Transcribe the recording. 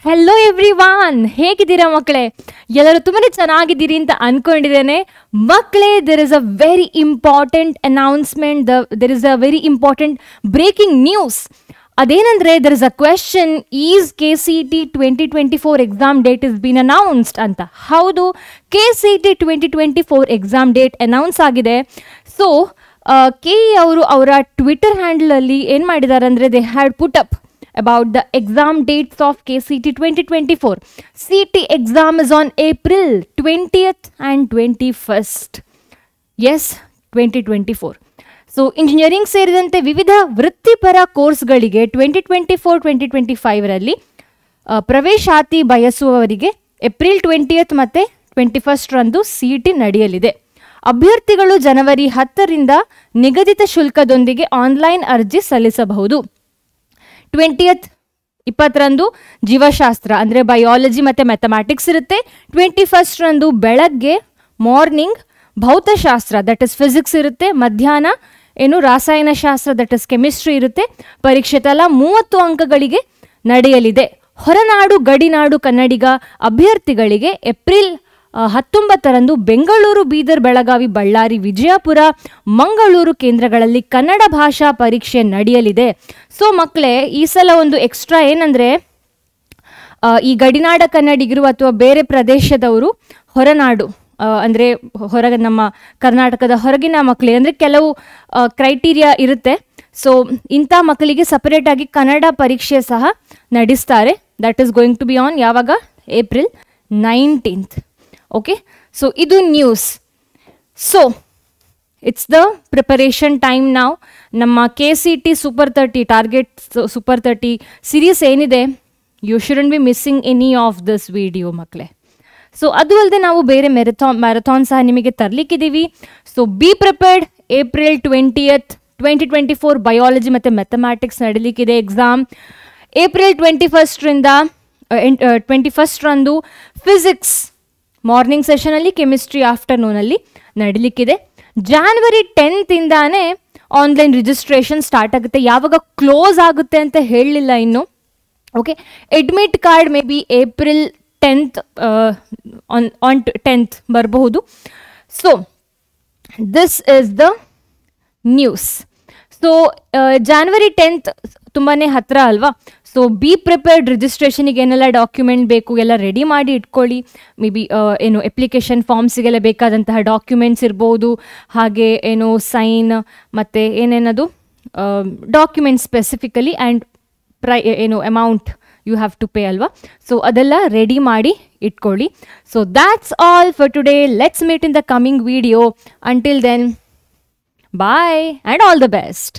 Hello everyone, ಹೇಗಿದ್ದೀರಾ ಮಕ್ಕಳೇ? ಎಲ್ಲರೂ ತುಂಬಾ ಚೆನ್ನಾಗಿದ್ದೀರಿ ಅಂತ ಅನ್ಕೊಂಡಿದ್ದೇನೆ. ಮಕ್ಕಳೇ, there is a very important announcement, there is a very important breaking news. ಅದೇನಂದ್ರೆ, there is a question, is KCET 2024 exam date is been announced ಅಂತ. ಹೌದು, KCET 2024 ಎಕ್ಸಾಮ್ ಡೇಟ್ ಅನೌನ್ಸ್ ಆಗಿದೆ. ಸೊ KE ಅವರು ಅವರ ಟ್ವಿಟರ್ ಹ್ಯಾಂಡಲಲ್ಲಿ ಏನು ಮಾಡಿದ್ದಾರೆ ಅಂದರೆ, they had put up about the exam dates of KCET 2024. CET exam is on April 20th and 21st. Yes, 2024. So engineering ಸೇರಿದಂತೆ ವಿವಿಧ ವೃತ್ತಿಪರ ಕೋರ್ಸ್ಗಳಿಗೆ 2024-2025ರಲ್ಲಿ ಪ್ರವೇಶಾತಿ ಬಯಸುವವರಿಗೆ ಏಪ್ರಿಲ್ 20th ಮತ್ತು 21st CET ನಡೆಯಲಿದೆ. ಅಭ್ಯರ್ಥಿಗಳು ಜನವರಿ 10ರಿಂದ ನಿಗದಿತ ಶುಲ್ಕದೊಂದಿಗೆ ಆನ್ಲೈನ್ ಅರ್ಜಿ ಸಲ್ಲಿಸಬಹುದು. 20th ಜೀವಶಾಸ್ತ್ರ ಅಂದರೆ ಬಯಾಲಜಿ ಮತ್ತು ಮ್ಯಾಥಮ್ಯಾಟಿಕ್ಸ್ ಇರುತ್ತೆ. 21st ಬೆಳಗ್ಗೆ ಮಾರ್ನಿಂಗ್ ಭೌತಶಾಸ್ತ್ರ ದಟ್ ಇಸ್ ಫಿಸಿಕ್ಸ್ ಇರುತ್ತೆ. ಮಧ್ಯಾಹ್ನ ರಾಸಾಯನಶಾಸ್ತ್ರ ದಟ್ ಇಸ್ ಕೆಮಿಸ್ಟ್ರಿ ಇರುತ್ತೆ. ಪರೀಕ್ಷೆ ತಲಾ 30 ಅಂಕಗಳಿಗೆ ನಡೆಯಲಿದೆ. ಹೊರನಾಡು ಗಡಿನಾಡು ಕನ್ನಡಿಗ ಅಭ್ಯರ್ಥಿಗಳಿಗೆ ಏಪ್ರಿಲ್ 19 ಬೆಂಗಳೂರು, ಬೀದರ್, ಬೆಳಗಾವಿ, ಬಳ್ಳಾರಿ, ವಿಜಯಪುರ, ಮಂಗಳೂರು ಕೇಂದ್ರಗಳಲ್ಲಿ ಕನ್ನಡ ಭಾಷಾ ಪರೀಕ್ಷೆ ನಡೆಯಲಿದೆ. ಸೊ ಮಕ್ಕಳೇ, ಈ ಸಲ ಒಂದು ಎಕ್ಸ್ಟ್ರಾ ಏನಂದರೆ, ಈ ಗಡಿನಾಡ ಕನ್ನಡಿಗರು ಅಥವಾ ಬೇರೆ ಪ್ರದೇಶದವರು ಹೊರನಾಡು ಅಂದರೆ ಹೊರಗೆ ನಮ್ಮ ಕರ್ನಾಟಕದ ಹೊರಗಿನ ಮಕ್ಕಳಿಗೆ ಅಂದರೆ ಕೆಲವು ಕ್ರೈಟೀರಿಯಾ ಇರುತ್ತೆ. ಸೊ ಇಂಥ ಮಕ್ಕಳಿಗೆ ಸಪರೇಟಾಗಿ ಕನ್ನಡ ಪರೀಕ್ಷೆ ಸಹ ನಡೆಸ್ತಾರೆ. That is going to be on ಯಾವಾಗ? April 19th. ಓಕೆ, ಸೊ ಇದು news. So it's the preparation time ನಾವು. ನಮ್ಮ KCET super 30 target super 30 series ಏನಿದೆ, you shouldn't be missing any of this video ಮಕ್ಕಳೇ. ಸೊ ಅದು ಅಲ್ಲದೆ ನಾವು ಬೇರೆ ಮ್ಯಾರಥಾನ್ ಸಹ ನಿಮಗೆ ತರಲಿಕ್ಕಿದ್ದೀವಿ. So be prepared. April 20th 2024 biology ಮತ್ತು ಮ್ಯಾಥಮ್ಯಾಟಿಕ್ಸ್ ನಡೀಲಿಕ್ಕಿದೆ exam. April 21st physics morning ಸೆಷನಲ್ಲಿ, ಕೆಮಿಸ್ಟ್ರಿ ಆಫ್ಟರ್ನೂನಲ್ಲಿ ನಡೀಲಿಕ್ಕಿದೆ. January 10th online registration start ಆಗುತ್ತೆ. ಯಾವಾಗ ಕ್ಲೋಸ್ ಆಗುತ್ತೆ ಅಂತ ಹೇಳಲಿಲ್ಲ ಇನ್ನು. Okay, admit card may be April 10th on 10th ಬರಬಹುದು. So this is the news. So January 10th ತುಂಬಾ ಹತ್ತಿರ ಅಲ್ವಾ? So be prepared. ರಿಜಿಸ್ಟ್ರೇಷನಿಗೆ ಏನೆಲ್ಲ ಡಾಕ್ಯುಮೆಂಟ್ ಬೇಕು ಎಲ್ಲ ರೆಡಿ ಮಾಡಿ ಇಟ್ಕೊಳ್ಳಿ. ಮೇ ಬಿ ಅಪ್ಲಿಕೇಶನ್ ಫಾರ್ಮ್ಸಿಗೆಲ್ಲ ಬೇಕಾದಂತಹ ಡಾಕ್ಯುಮೆಂಟ್ಸ್ ಇರ್ಬೋದು, ಹಾಗೆ ಸೈನ್ ಮತ್ತು ಏನೇನದು documents specifically and amount you have to pay ಅಲ್ವಾ? ಸೊ ಅದೆಲ್ಲ ರೆಡಿ ಮಾಡಿ ಇಟ್ಕೊಳ್ಳಿ. So that's all for today. Let's meet in the coming video. Until then, bye and all the best.